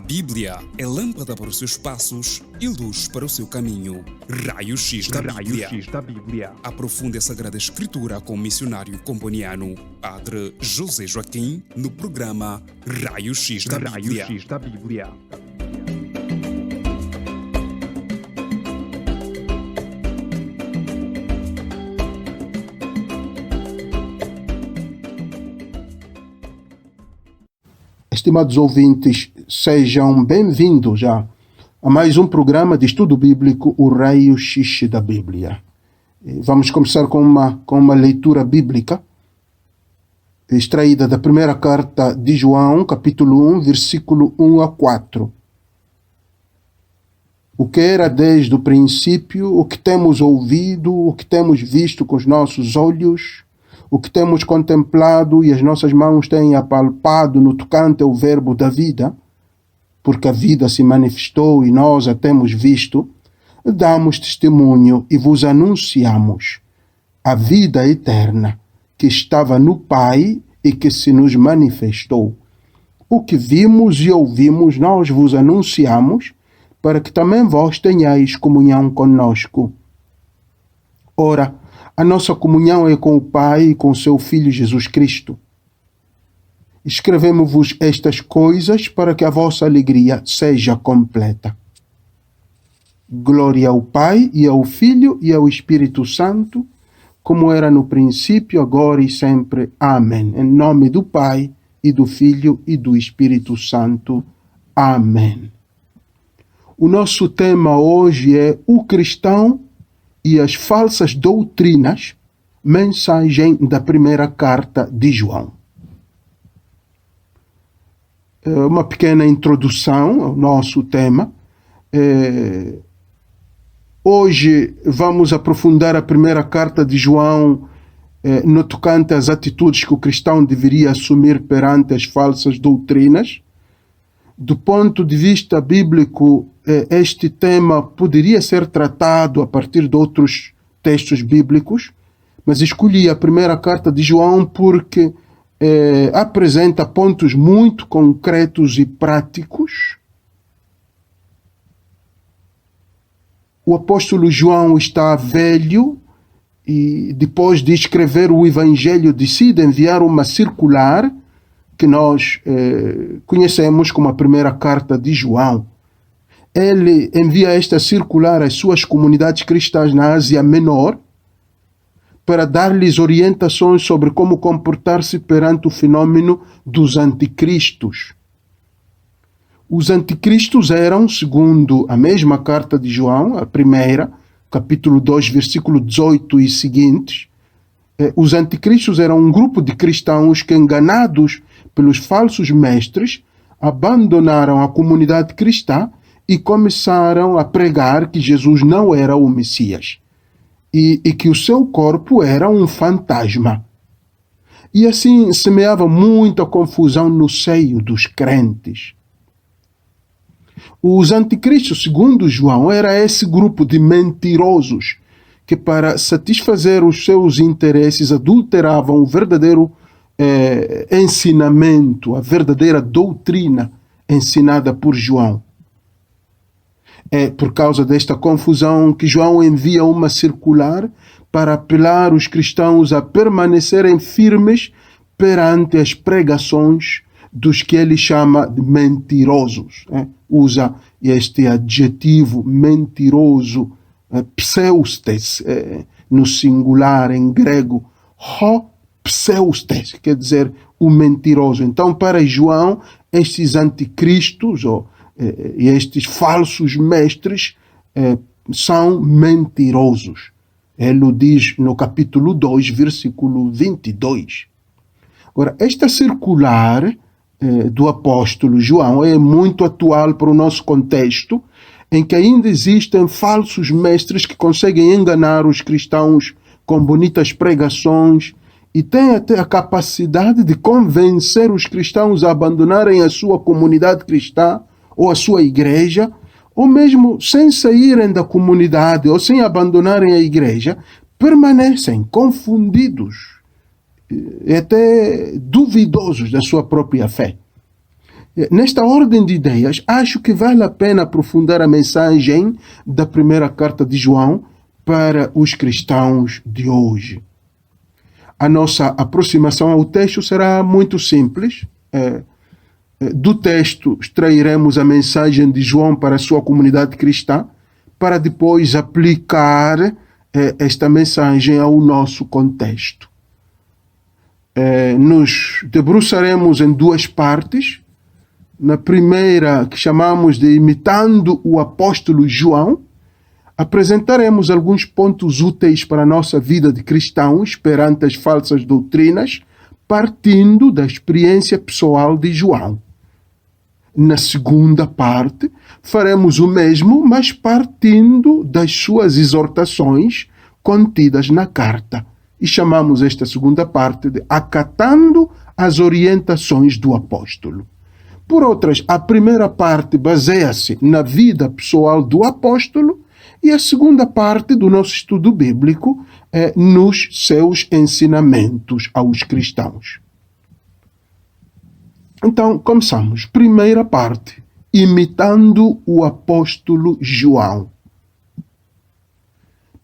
A Bíblia é lâmpada para os seus passos e luz para o seu caminho. Raio-X da Bíblia. Aprofunde a Sagrada Escritura com o missionário comboniano, Padre José Joaquim, no programa Raio-X da Bíblia. Estimados ouvintes, sejam bem-vindos a mais um programa de estudo bíblico, o Raio-X da Bíblia. Vamos começar com uma leitura bíblica, extraída da primeira carta de João, capítulo 1, versículo 1 a 4. O que era desde o princípio, o que temos ouvido, o que temos visto com os nossos olhos, o que temos contemplado e as nossas mãos têm apalpado no tocante ao verbo da vida, porque a vida se manifestou e nós a temos visto, damos testemunho e vos anunciamos a vida eterna que estava no Pai e que se nos manifestou. O que vimos e ouvimos nós vos anunciamos, para que também vós tenhais comunhão conosco. Ora, a nossa comunhão é com o Pai e com seu Filho Jesus Cristo. Escrevemos-vos estas coisas para que a vossa alegria seja completa. Glória ao Pai e ao Filho e ao Espírito Santo, como era no princípio, agora e sempre. Amém. Em nome do Pai e do Filho e do Espírito Santo. Amém. O nosso tema hoje é o cristão e as falsas doutrinas, mensagem da primeira carta de João. Uma pequena introdução ao nosso tema. Hoje vamos aprofundar a primeira carta de João no tocante às atitudes que o cristão deveria assumir perante as falsas doutrinas. Do ponto de vista bíblico, este tema poderia ser tratado a partir de outros textos bíblicos, mas escolhi a primeira carta de João porque apresenta pontos muito concretos e práticos. O apóstolo João está velho e, depois de escrever o Evangelho, decide enviar uma circular que nós conhecemos como a primeira carta de João. Ele envia esta circular às suas comunidades cristãs na Ásia Menor para dar-lhes orientações sobre como comportar-se perante o fenômeno dos anticristos. Os anticristos eram, segundo a mesma carta de João, a primeira, capítulo 2, versículo 18 e seguintes, os anticristos eram um grupo de cristãos que, enganados pelos falsos mestres, abandonaram a comunidade cristã e começaram a pregar que Jesus não era o Messias e que o seu corpo era um fantasma. E assim semeava muita confusão no seio dos crentes. Os anticristos, segundo João, era esse grupo de mentirosos que, para satisfazer os seus interesses, adulteravam o verdadeiro ensinamento, a verdadeira doutrina ensinada por João. É por causa desta confusão que João envia uma circular para apelar os cristãos a permanecerem firmes perante as pregações dos que ele chama de mentirosos. Usa este adjetivo mentiroso, pseustes, no singular em grego, pseustes, quer dizer o mentiroso. Então, para João, estes anticristos e estes falsos mestres são mentirosos. Ele o diz no capítulo 2, versículo 22. Agora, esta circular do apóstolo João é muito atual para o nosso contexto, em que ainda existem falsos mestres que conseguem enganar os cristãos com bonitas pregações e têm até a capacidade de convencer os cristãos a abandonarem a sua comunidade cristã ou a sua igreja, ou mesmo sem saírem da comunidade ou sem abandonarem a igreja, permanecem confundidos e até duvidosos da sua própria fé. Nesta ordem de ideias, acho que vale a pena aprofundar a mensagem da primeira carta de João para os cristãos de hoje. A nossa aproximação ao texto será muito simples. Do texto extrairemos a mensagem de João para a sua comunidade cristã, para depois aplicar esta mensagem ao nosso contexto. Nos debruçaremos em duas partes. Na primeira, que chamamos de Imitando o Apóstolo João, apresentaremos alguns pontos úteis para a nossa vida de cristãos perante as falsas doutrinas, partindo da experiência pessoal de João. Na segunda parte, faremos o mesmo, mas partindo das suas exortações contidas na carta. E chamamos esta segunda parte de Acatando as Orientações do Apóstolo. Por outras, a primeira parte baseia-se na vida pessoal do apóstolo e a segunda parte do nosso estudo bíblico nos seus ensinamentos aos cristãos. Então, começamos. Primeira parte, imitando o apóstolo João.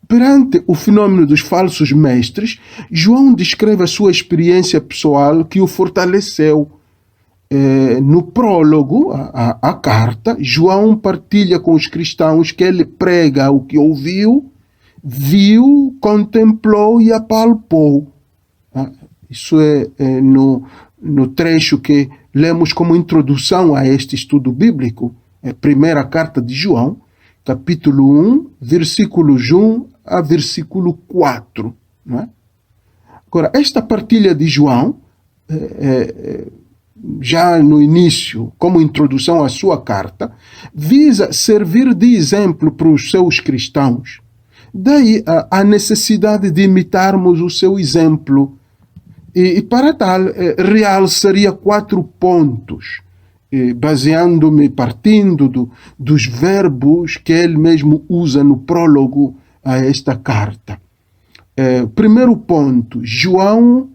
Perante o fenômeno dos falsos mestres, João descreve a sua experiência pessoal que o fortaleceu. No prólogo à carta, João partilha com os cristãos que ele prega o que ouviu, viu, contemplou e apalpou. Isso é no trecho que lemos como introdução a este estudo bíblico, primeira carta de João, capítulo 1, versículos 1 a versículo 4. Não é? Agora, esta partilha de João, já no início, como introdução à sua carta, visa servir de exemplo para os seus cristãos. Daí a necessidade de imitarmos o seu exemplo. E para tal, realçaria 4 pontos, baseando-me, partindo dos verbos que ele mesmo usa no prólogo a esta carta. Primeiro ponto, João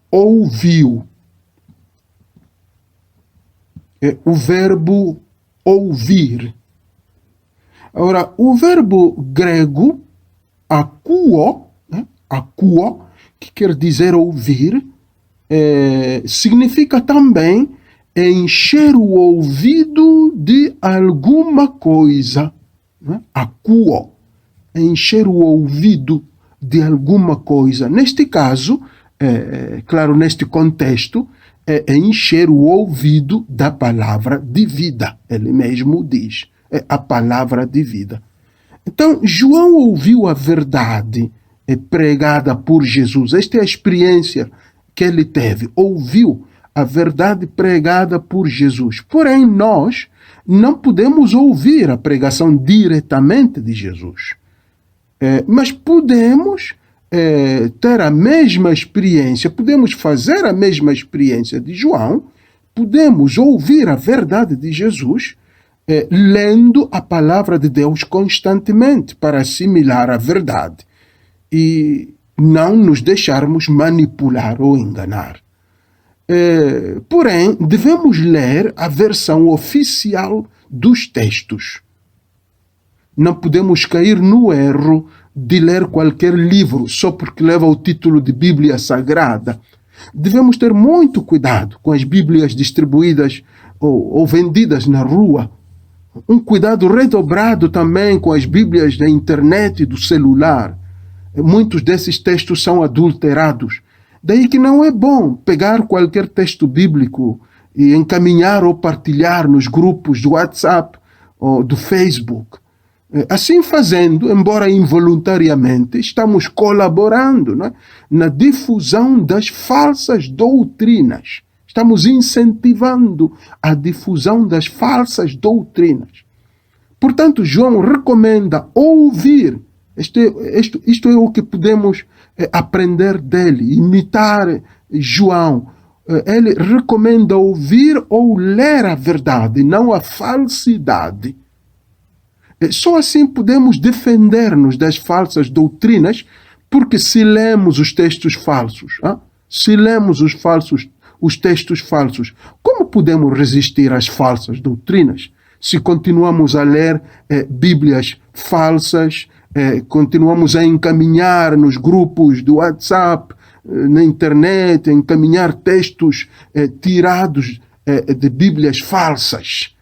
ouviu. O verbo ouvir. Ora, o verbo grego akouo, que quer dizer ouvir, significa também encher o ouvido de alguma coisa. Akouo, encher o ouvido de alguma coisa. Neste caso, claro, neste contexto, é encher o ouvido da palavra de vida. Ele mesmo diz, é a palavra de vida. Então, João ouviu a verdade pregada por Jesus. Esta é a experiência que ele teve. Ouviu a verdade pregada por Jesus. Porém, nós não podemos ouvir a pregação diretamente de Jesus. Mas podemos ter a mesma experiência, podemos fazer a mesma experiência de João, podemos ouvir a verdade de Jesus, lendo a palavra de Deus constantemente para assimilar a verdade e não nos deixarmos manipular ou enganar. Porém, devemos ler a versão oficial dos textos. Não podemos cair no erro de ler qualquer livro só porque leva o título de Bíblia Sagrada. Devemos ter muito cuidado com as Bíblias distribuídas ou vendidas na rua. Um cuidado redobrado também com as Bíblias da internet e do celular. Muitos desses textos são adulterados. Daí que não é bom pegar qualquer texto bíblico e encaminhar ou partilhar nos grupos do WhatsApp ou do Facebook. Assim fazendo, embora involuntariamente, estamos colaborando, né, na difusão das falsas doutrinas. Estamos incentivando a difusão das falsas doutrinas. Portanto, João recomenda ouvir. Isto é o que podemos aprender dele, imitar João. Ele recomenda ouvir ou ler a verdade, não a falsidade. Só assim podemos defender-nos das falsas doutrinas, porque se lemos os textos falsos, se lemos os textos falsos. Como podemos resistir às falsas doutrinas se continuamos a ler Bíblias falsas, continuamos a encaminhar nos grupos do WhatsApp, na internet, a encaminhar textos tirados de Bíblias falsas?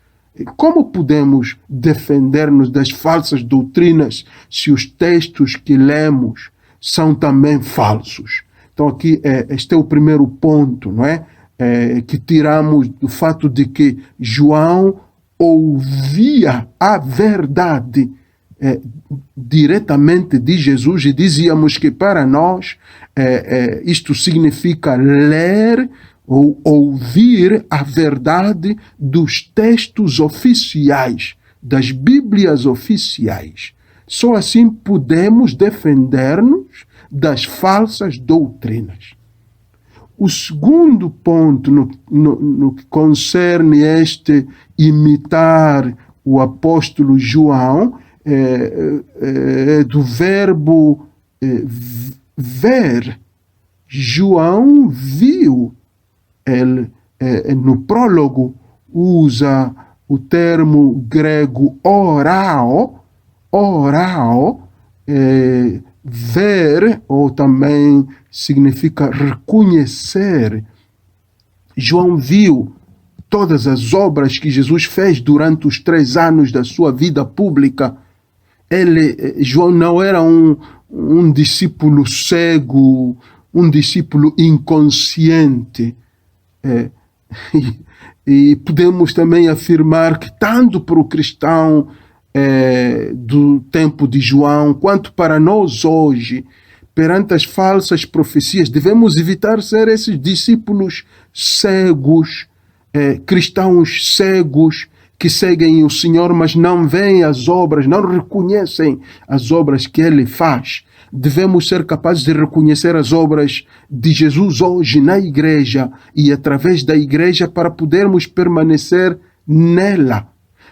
Como podemos defender-nos das falsas doutrinas se os textos que lemos são também falsos? Então aqui este é o primeiro ponto, não é? Que tiramos do fato de que João ouvia a verdade diretamente de Jesus, e dizíamos que para nós isto significa ler ou ouvir a verdade dos textos oficiais, das Bíblias oficiais. Só assim podemos defender-nos das falsas doutrinas. O segundo ponto no que concerne este imitar o apóstolo João é do verbo ver. João viu. Ele, no prólogo, usa o termo grego orao, ver, ou também significa reconhecer. João viu todas as obras que Jesus fez durante os 3 anos da sua vida pública. João não era um discípulo cego, um discípulo inconsciente. E podemos também afirmar que tanto para o cristão do tempo de João, quanto para nós hoje, perante as falsas profecias, devemos evitar ser esses discípulos cegos, cristãos cegos, que seguem o Senhor, mas não veem as obras, não reconhecem as obras que Ele faz. Devemos ser capazes de reconhecer as obras de Jesus hoje na igreja e através da igreja para podermos permanecer nela.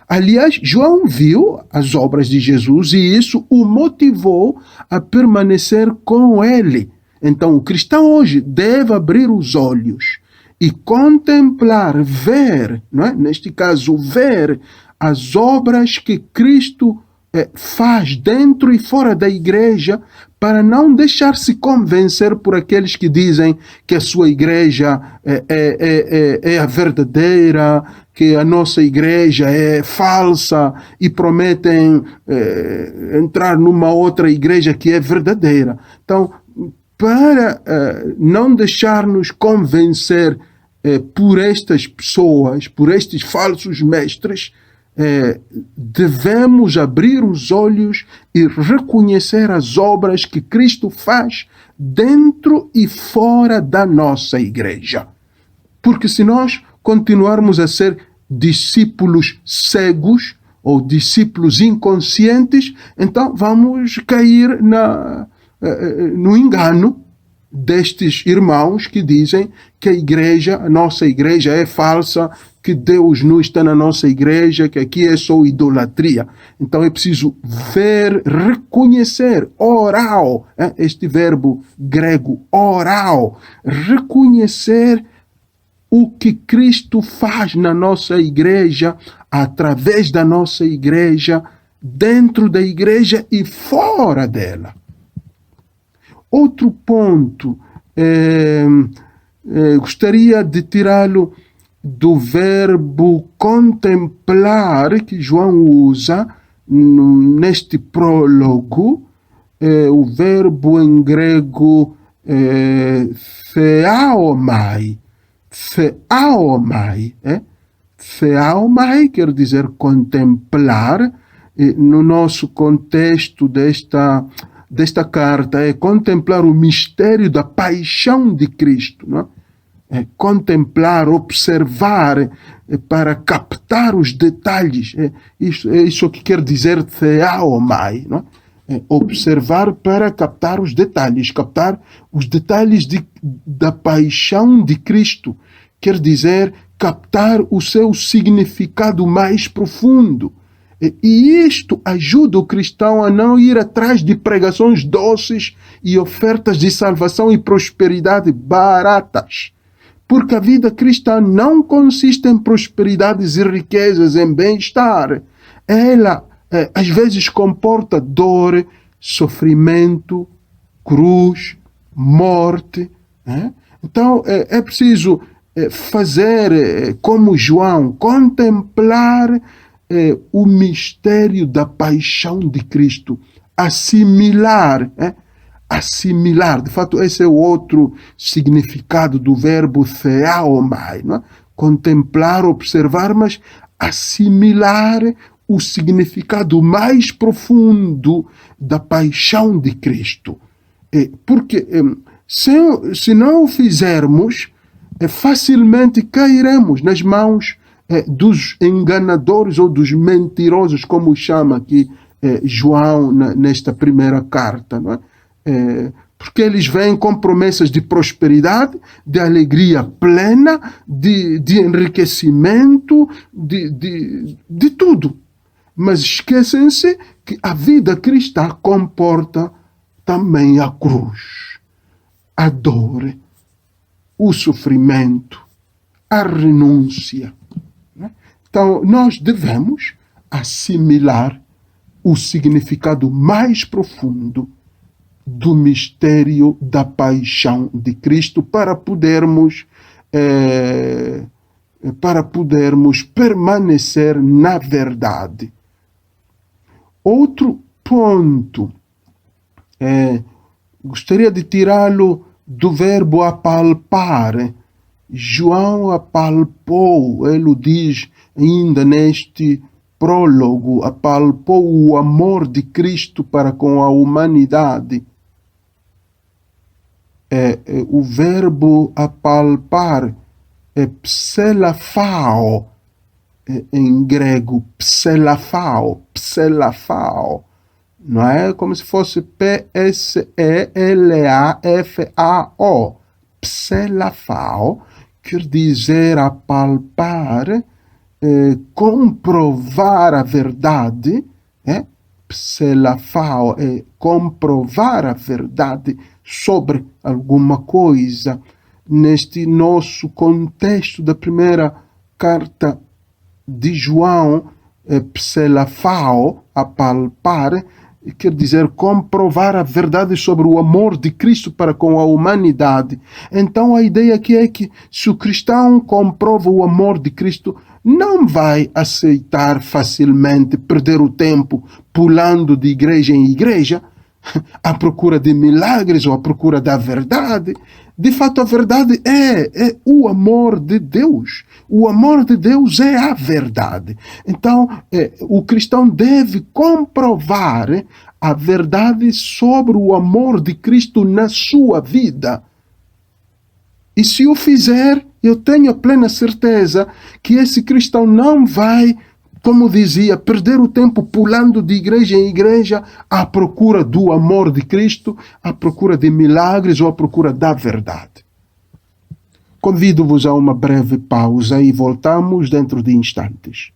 Aliás, João viu as obras de Jesus e isso o motivou a permanecer com ele. Então, o cristão hoje deve abrir os olhos e contemplar, ver, não é? Neste caso, ver as obras que Cristo faz dentro e fora da igreja, para não deixar-se convencer por aqueles que dizem que a sua igreja é a verdadeira, que a nossa igreja é falsa e prometem entrar numa outra igreja que é verdadeira. Então, para não deixar-nos convencer por estas pessoas, por estes falsos mestres, devemos abrir os olhos e reconhecer as obras que Cristo faz dentro e fora da nossa igreja. Porque se nós continuarmos a ser discípulos cegos ou discípulos inconscientes, então vamos cair no engano destes irmãos que dizem que a nossa igreja é falsa, que Deus não está na nossa igreja, que aqui é só idolatria. Então é preciso ver, reconhecer, orao, este verbo grego, orao, reconhecer o que Cristo faz na nossa igreja, através da nossa igreja, dentro da igreja e fora dela. Outro ponto, gostaria de tirá-lo do verbo contemplar que João usa neste prólogo, o verbo em grego theaomai. Theaomai quer dizer contemplar. No nosso contexto desta carta é contemplar o mistério da paixão de Cristo, não é? Contemplar, observar, para captar os detalhes. Isso que quer dizer theaomai, não é? Observar para captar os detalhes da paixão de Cristo. Quer dizer captar o seu significado mais profundo. E isto ajuda o cristão a não ir atrás de pregações doces e ofertas de salvação e prosperidade baratas. Porque a vida cristã não consiste em prosperidades e riquezas, em bem-estar. Ela, às vezes, comporta dor, sofrimento, cruz, morte. Né? Então, é preciso fazer como João, contemplar o mistério da paixão de Cristo, assimilar, assimilar. De fato, esse é o outro significado do verbo theaomai, não é? Contemplar, observar, mas assimilar o significado mais profundo da paixão de Cristo. Porque se não o fizermos, facilmente cairemos nas mãos dos enganadores ou dos mentirosos, como chama aqui João nesta primeira carta, não é? Porque eles vêm com promessas de prosperidade, de alegria plena, de enriquecimento, de tudo. Mas esquecem-se que a vida cristã comporta também a cruz, a dor, o sofrimento, a renúncia. Então, nós devemos assimilar o significado mais profundo do mistério da paixão de Cristo para podermos permanecer na verdade. Outro ponto, gostaria de tirá-lo do verbo apalpar. João apalpou, ele diz ainda neste prólogo, apalpou o amor de Cristo para com a humanidade. O verbo apalpar é pselafao, em grego, pselafao, não é? Como se fosse P-S-E-L-A-F-A-O, pselafao, quer dizer apalpar, comprovar a verdade, pselafao é comprovar a verdade sobre alguma coisa. Neste nosso contexto da primeira carta de João, pselafao, apalpar, quer dizer comprovar a verdade sobre o amor de Cristo para com a humanidade. Então a ideia aqui é que se o cristão comprova o amor de Cristo, não vai aceitar facilmente perder o tempo pulando de igreja em igreja, à procura de milagres ou à procura da verdade. De fato, a verdade é o amor de Deus. O amor de Deus é a verdade. Então, o cristão deve comprovar a verdade sobre o amor de Cristo na sua vida. E se o fizer, eu tenho a plena certeza que esse cristão não vai, como dizia, perder o tempo pulando de igreja em igreja à procura do amor de Cristo, à procura de milagres ou à procura da verdade. Convido-vos a uma breve pausa e voltamos dentro de instantes.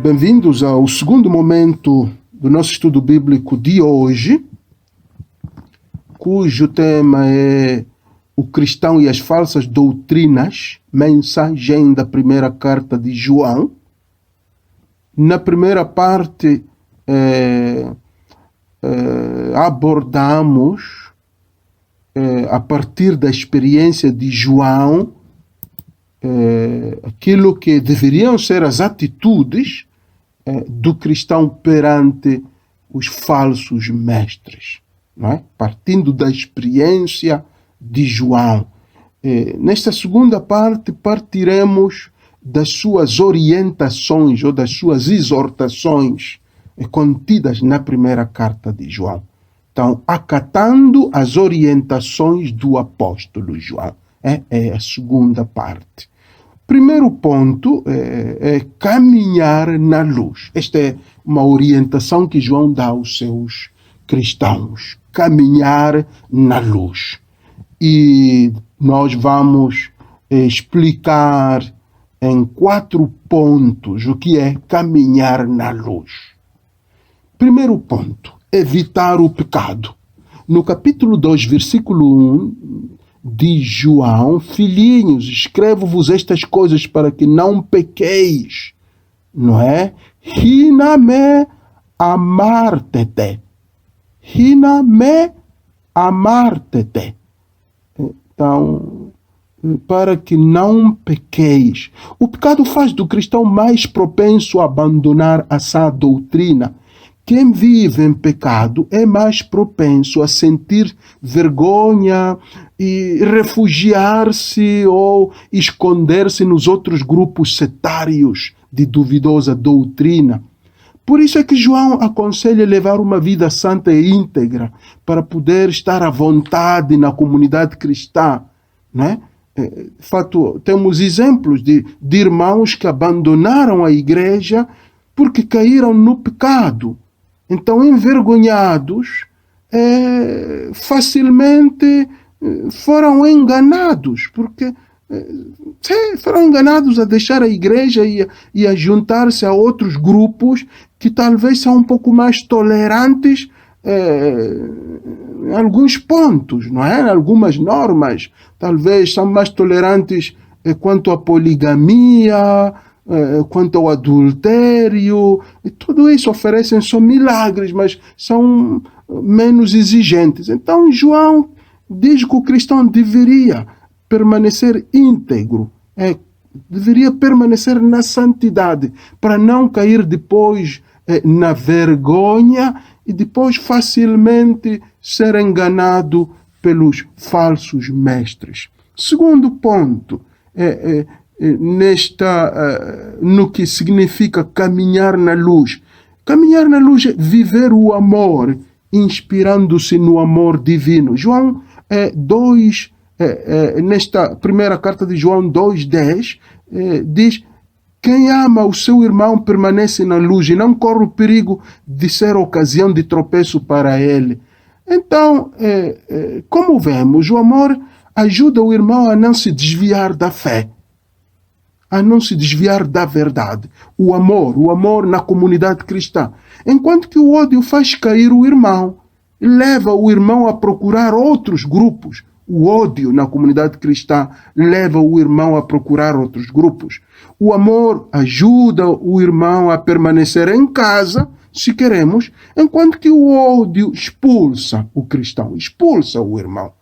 Bem-vindos ao segundo momento do nosso estudo bíblico de hoje, cujo tema é o cristão e as falsas doutrinas, mensagem da primeira carta de João. Na primeira parte, abordamos, a partir da experiência de João, aquilo que deveriam ser as atitudes do cristão perante os falsos mestres, não é? Partindo da experiência de João. Nesta segunda parte, partiremos das suas orientações ou das suas exortações contidas na primeira carta de João. Então, acatando as orientações do apóstolo João. É a segunda parte. Primeiro ponto é caminhar na luz. Esta é uma orientação que João dá aos seus cristãos. Caminhar na luz. E nós vamos explicar em 4 pontos o que é caminhar na luz. Primeiro ponto, evitar o pecado. No capítulo 2, versículo 1, de João: filhinhos, escrevo-vos estas coisas para que não pequeis, não é? Hiname amartete. Hiname amartete. Então, para que não pequeis. O pecado faz do cristão mais propenso a abandonar a sã doutrina. Quem vive em pecado é mais propenso a sentir vergonha e refugiar-se ou esconder-se nos outros grupos setários de duvidosa doutrina. Por isso é que João aconselha levar uma vida santa e íntegra para poder estar à vontade na comunidade cristã, né? De fato, temos exemplos de irmãos que abandonaram a igreja porque caíram no pecado. Então, envergonhados, facilmente foram enganados, porque foram enganados a deixar a igreja e a juntar-se a outros grupos que talvez são um pouco mais tolerantes em alguns pontos, não é? Em algumas normas. Talvez são mais tolerantes quanto à poligamia, quanto ao adultério, e tudo isso oferecem só milagres, mas são menos exigentes. Então João diz que o cristão deveria permanecer íntegro, deveria permanecer na santidade, para não cair depois na vergonha e depois facilmente ser enganado pelos falsos mestres. Segundo ponto, no que significa caminhar na luz. Caminhar na luz é viver o amor, inspirando-se no amor divino. João 2, nesta primeira carta de João 2,10, diz: quem ama o seu irmão permanece na luz e não corre o perigo de ser ocasião de tropeço para ele. Então, como vemos, o amor ajuda o irmão a não se desviar da fé, a não se desviar da verdade. O amor na comunidade cristã. Enquanto que o ódio faz cair o irmão, leva o irmão a procurar outros grupos. O ódio na comunidade cristã leva o irmão a procurar outros grupos. O amor ajuda o irmão a permanecer em casa, se queremos, enquanto que o ódio expulsa o cristão, expulsa o irmão.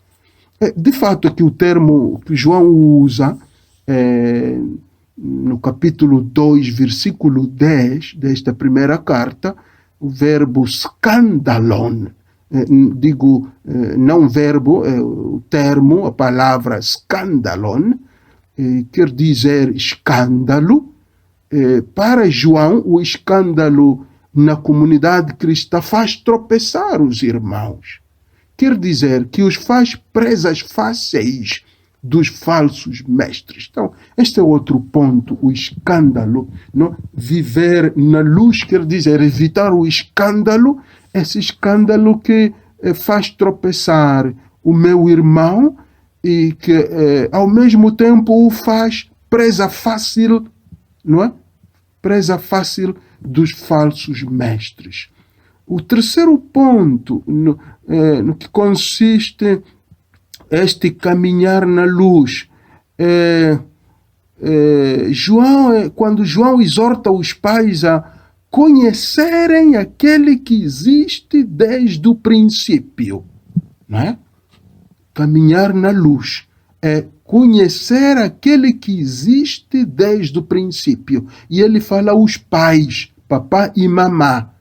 De fato, aqui o termo que João usa no capítulo 2, versículo 10 desta primeira carta, o verbo skandalon, não verbo, o termo, a palavra skandalon, quer dizer escândalo. Para João, o escândalo na comunidade cristã faz tropeçar os irmãos. Quer dizer que os faz presas fáceis dos falsos mestres. Então, este é outro ponto, o escândalo. Não? Viver na luz quer dizer evitar o escândalo, esse escândalo que faz tropeçar o meu irmão e que, ao mesmo tempo, o faz presa fácil, não é? presa fácil dos falsos mestres. O terceiro ponto no que consiste este caminhar na luz, quando João exorta os pais a conhecerem aquele que existe desde o princípio, não é? Caminhar na luz é conhecer aquele que existe desde o princípio. E ele fala aos pais, papá e mamá,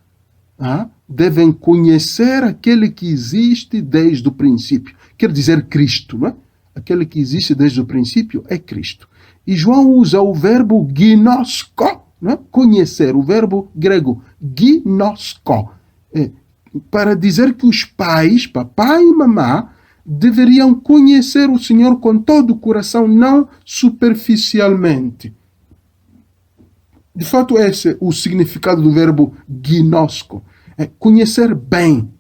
devem conhecer aquele que existe desde o princípio. Quer dizer Cristo, não é? Aquele que existe desde o princípio é Cristo. E João usa o verbo ginosko, não é? Conhecer, o verbo grego ginosko, para dizer que os pais, papai e mamá, deveriam conhecer o Senhor com todo o coração, não superficialmente. De fato, esse é o significado do verbo ginosko. É conhecer bem,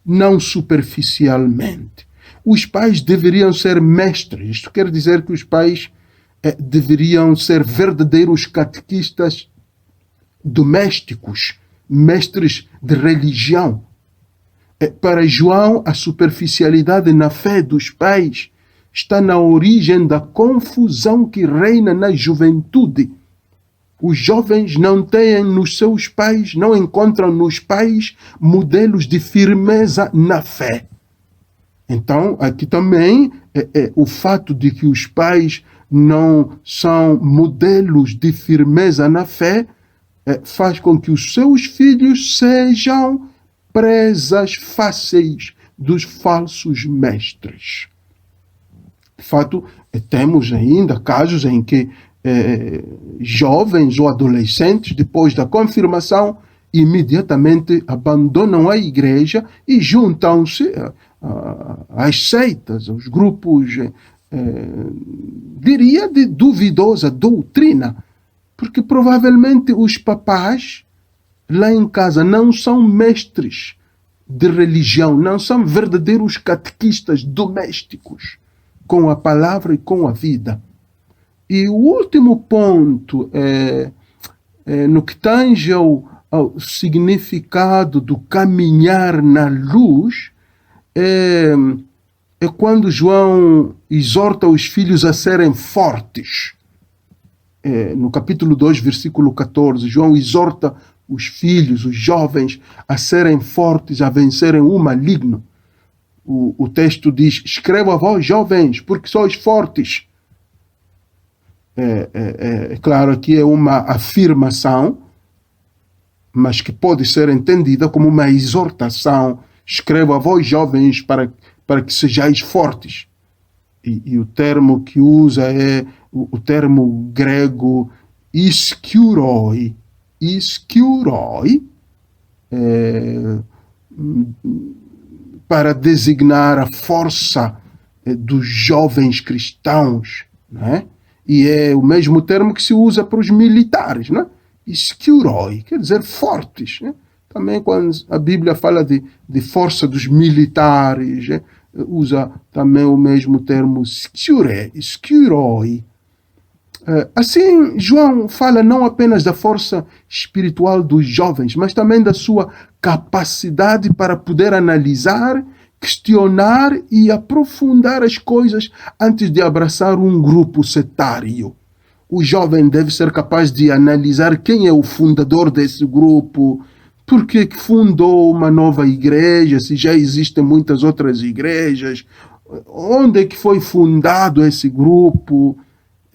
não superficialmente. Os pais deveriam ser mestres. Isto quer dizer que os pais deveriam ser verdadeiros catequistas domésticos, mestres de religião. Para João, a superficialidade na fé dos pais está na origem da confusão que reina na juventude. Os jovens não têm nos seus pais, não encontram nos pais modelos de firmeza na fé. Então, aqui também, o fato de que os pais não são modelos de firmeza na fé, faz com que os seus filhos sejam presas fáceis dos falsos mestres. De fato, temos ainda casos em que jovens ou adolescentes, depois da confirmação, imediatamente abandonam a igreja e juntam-se às seitas, aos grupos, diria, de duvidosa doutrina, porque provavelmente os papás lá em casa não são mestres de religião, não são verdadeiros catequistas domésticos com a palavra e com a vida. E o último ponto, no que tange ao significado do caminhar na luz, é quando João exorta os filhos a serem fortes. No capítulo 2, versículo 14, João exorta os filhos, os jovens, a serem fortes, a vencerem o maligno. O texto diz: escrevo a vós, jovens, porque sois fortes. Claro que é uma afirmação, mas que pode ser entendida como uma exortação. Escrevo a vós, jovens, para que sejais fortes. E o termo que usa é o termo grego iskiuroi. Iskiuroi, para designar a força dos jovens cristãos, né? E é o mesmo termo que se usa para os militares, né? Iskiuroi, quer dizer fortes, né? Também quando a Bíblia fala de força dos militares, né? Usa também o mesmo termo iskiuroi. Assim, João fala não apenas da força espiritual dos jovens, mas também da sua capacidade para poder analisar, questionar e aprofundar as coisas antes de abraçar um grupo setário. O jovem deve ser capaz de analisar quem é o fundador desse grupo, por que fundou uma nova igreja, se já existem muitas outras igrejas, onde é que foi fundado esse grupo,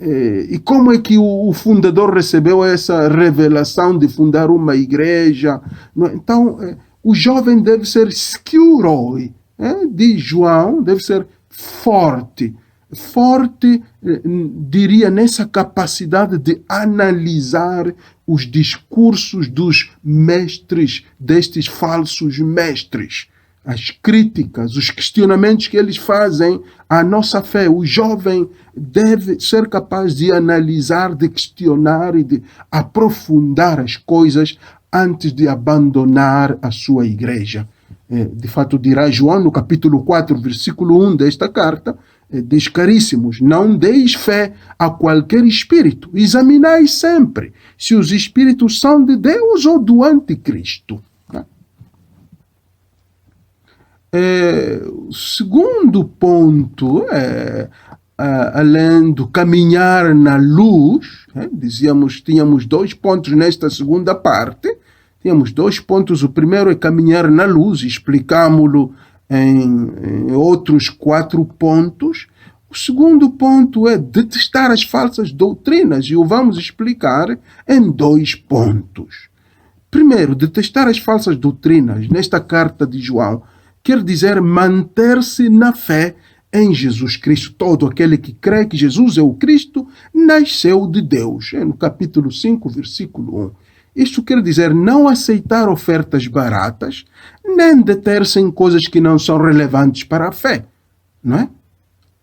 e como é que o fundador recebeu essa revelação de fundar uma igreja. Então, o jovem deve ser skiuroi, de João, deve ser forte. Forte, diria, nessa capacidade de analisar os discursos dos mestres, destes falsos mestres, as críticas, os questionamentos que eles fazem à nossa fé. O jovem deve ser capaz de analisar, de questionar e de aprofundar as coisas antes de abandonar a sua igreja. De fato, dirá João no capítulo 4, versículo 1 desta carta, diz: caríssimos, não deis fé a qualquer espírito, examinai sempre se os espíritos são de Deus ou do anticristo. O segundo ponto, além do caminhar na luz, tínhamos 2 pontos nesta segunda parte. Tínhamos 2 pontos. O primeiro é caminhar na luz, explicámo-lo em outros 4 pontos. O segundo ponto é detestar as falsas doutrinas, e o vamos explicar em 2 pontos. Primeiro, detestar as falsas doutrinas, nesta carta de João, quer dizer manter-se na fé em Jesus Cristo. Todo aquele que crê que Jesus é o Cristo nasceu de Deus. No capítulo 5, versículo 1. Isto quer dizer não aceitar ofertas baratas, nem deter-se em coisas que não são relevantes para a fé. Não é?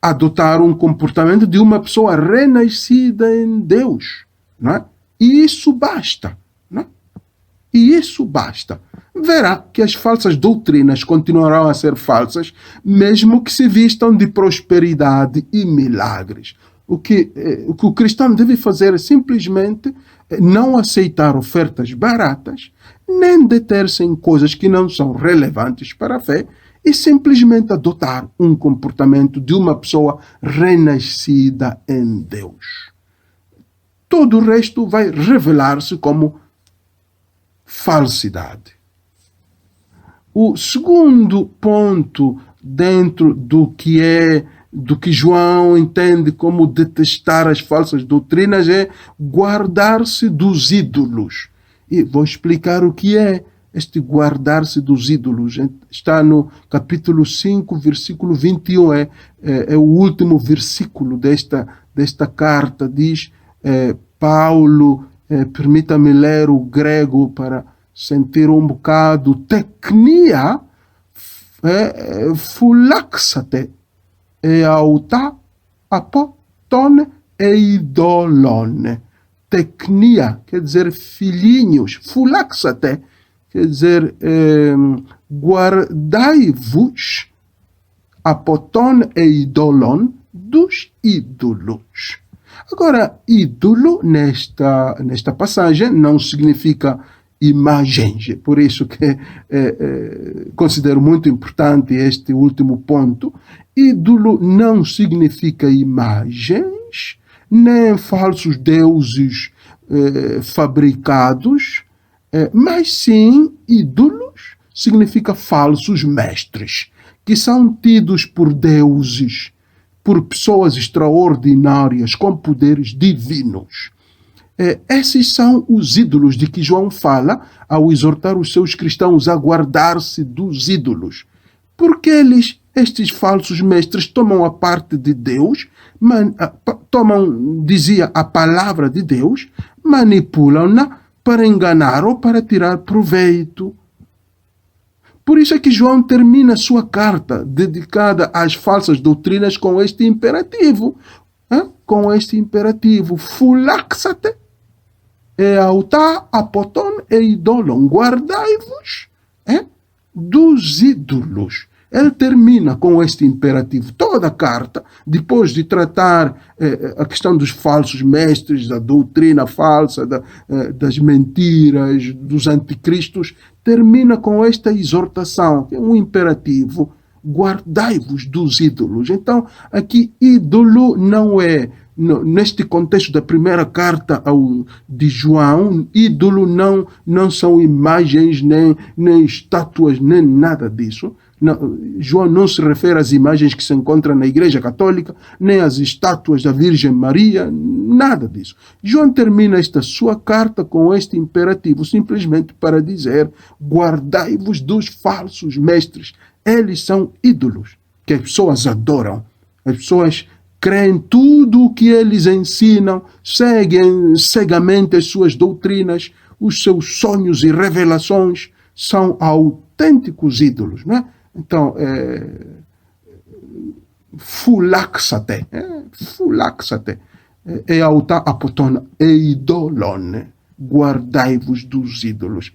Adotar um comportamento de uma pessoa renascida em Deus. Não é? E isso basta. Não é? E isso basta. Verá que as falsas doutrinas continuarão a ser falsas, mesmo que se vistam de prosperidade e milagres. O que o cristão deve fazer é simplesmente não aceitar ofertas baratas, nem deter-se em coisas que não são relevantes para a fé, e simplesmente adotar um comportamento de uma pessoa renascida em Deus. Todo o resto vai revelar-se como falsidade. O segundo ponto dentro do que João entende como detestar as falsas doutrinas é guardar-se dos ídolos. E vou explicar o que é este guardar-se dos ídolos. Está no capítulo 5, versículo 21. É o último versículo desta carta. Diz Paulo, permita-me ler o grego para sentir um bocado, teknia fulaxate auta apoton eidolon. Teknia quer dizer filhinhos, fulaxate quer dizer guardai-vos apoton eidolon dos ídolos. Agora, ídolo nesta passagem não significa imagens. Por isso que considero muito importante este último ponto. Ídolo não significa imagens, nem falsos deuses fabricados, mas sim ídolos significa falsos mestres, que são tidos por deuses, por pessoas extraordinárias com poderes divinos. Esses são os ídolos de que João fala ao exortar os seus cristãos a guardar-se dos ídolos. Porque estes falsos mestres tomam a parte de Deus, dizia a palavra de Deus, manipulam-na para enganar ou para tirar proveito. Por isso é que João termina sua carta dedicada às falsas doutrinas com este imperativo. Fulaxate auta apoton eidolon. Guardai-vos dos ídolos. Ele termina com este imperativo. Toda a carta, depois de tratar a questão dos falsos mestres, da doutrina falsa, das mentiras, dos anticristos, termina com esta exortação, que é um imperativo: guardai-vos dos ídolos. Então, aqui, ídolo não é, neste contexto da primeira carta de João, ídolo não são imagens, nem estátuas, nem nada disso. Não, João não se refere às imagens que se encontram na Igreja Católica, nem às estátuas da Virgem Maria, nada disso. João termina esta sua carta com este imperativo, simplesmente para dizer: guardai-vos dos falsos mestres. Eles são ídolos que as pessoas adoram. As pessoas creem tudo o que eles ensinam, seguem cegamente as suas doutrinas, os seus sonhos e revelações são autênticos ídolos, não é? Então, fulaxate, auta apoton eidolon, guardai-vos dos ídolos.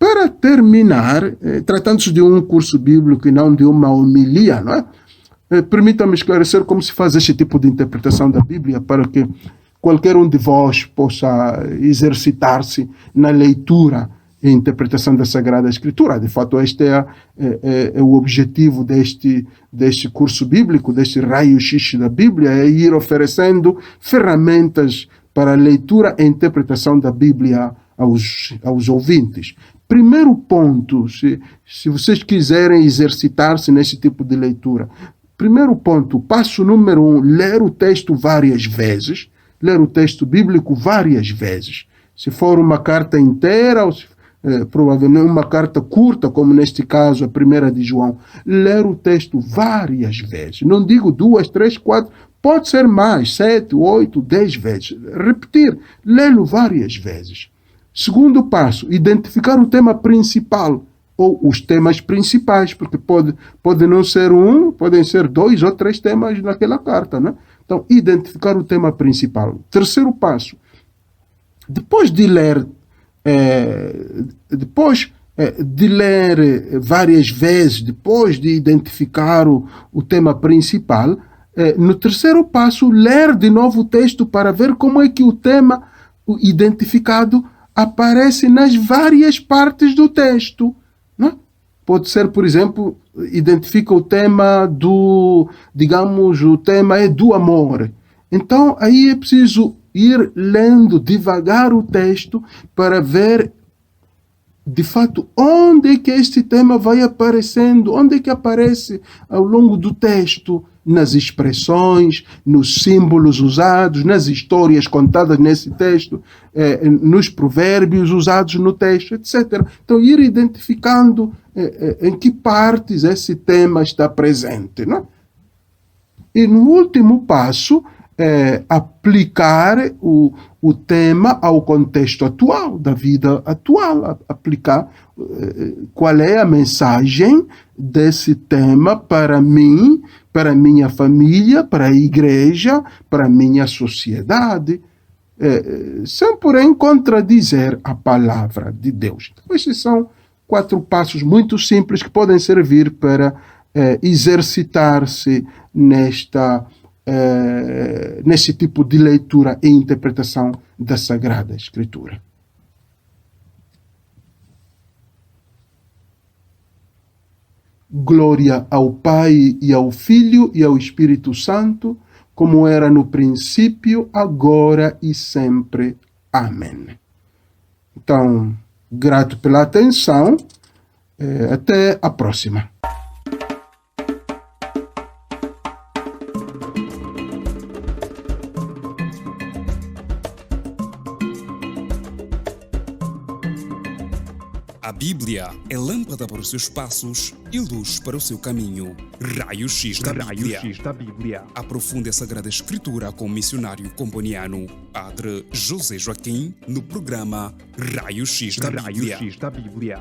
Para terminar, tratando-se de um curso bíblico e não de uma homilia, não é? Permita-me esclarecer como se faz este tipo de interpretação da Bíblia para que qualquer um de vós possa exercitar-se na leitura e interpretação da Sagrada Escritura. De fato, este é o objetivo deste curso bíblico, deste raio-x da Bíblia, é ir oferecendo ferramentas para a leitura e interpretação da Bíblia aos ouvintes. Primeiro ponto, se vocês quiserem exercitar-se nesse tipo de leitura, primeiro ponto, passo número 1, ler o texto várias vezes, ler o texto bíblico várias vezes. Se for uma carta inteira, ou provavelmente uma carta curta, como neste caso a 1 de João, ler o texto várias vezes. Não digo 2, 3, 4, pode ser mais, 7, 8, 10 vezes. Repetir, lê-lo várias vezes. Segundo passo, identificar o tema principal, ou os temas principais, porque pode não ser um, podem ser 2 ou 3 temas naquela carta, né? Então, identificar o tema principal. Terceiro passo, depois de ler várias vezes, depois de identificar o tema principal, no terceiro passo, ler de novo o texto para ver como é que o tema identificado aparece nas várias partes do texto. Né? Pode ser, por exemplo, identifica o tema o tema é do amor. Então, aí é preciso ir lendo devagar o texto para ver, de fato, onde é que este tema vai aparecendo, onde é que aparece ao longo do texto, nas expressões, nos símbolos usados, nas histórias contadas nesse texto, nos provérbios usados no texto, etc. Então, ir identificando em que partes esse tema está presente. Não é? E no último passo, aplicar o tema ao contexto atual, da vida atual, aplicar qual é a mensagem desse tema para mim, para a minha família, para a igreja, para a minha sociedade, sem porém contradizer a palavra de Deus. Então, esses são 4 passos muito simples que podem servir para exercitar-se nesse tipo de leitura e interpretação da Sagrada Escritura. Glória ao Pai e ao Filho e ao Espírito Santo, como era no princípio, agora e sempre. Amém. Então, grato pela atenção. Até a próxima. A Bíblia é lâmpada para os seus passos e luz para o seu caminho. Raio-X da Bíblia. Aprofunde a Sagrada Escritura com o missionário comboniano, Padre José Joaquim, no programa Raio-X da Bíblia.